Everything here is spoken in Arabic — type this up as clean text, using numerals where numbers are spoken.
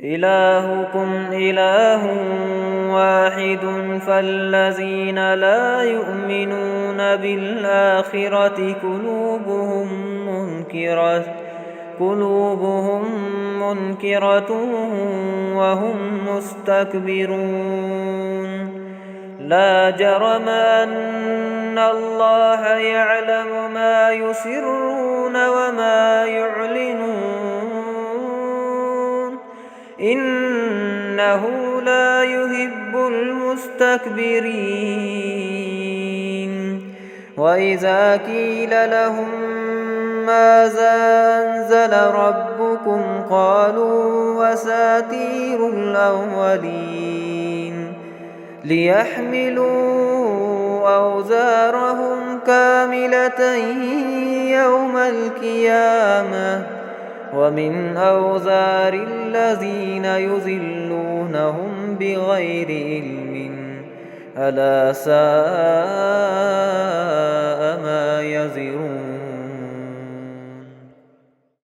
إلهكم إله واحد فالذين لا يؤمنون بالآخرة قلوبهم منكرة وهم مستكبرون. لا جرم أن الله يعلم ما يسرون وما يعلنون إنه لا يحب المستكبرين. وإذا قيل لهم ماذا أنزل ربكم قالوا أساطير الأولين ليحملوا أوزارهم كاملة يوم القيامة ومن أوزار الذين يضلونهم بغير علم ألا ساء ما يزرون.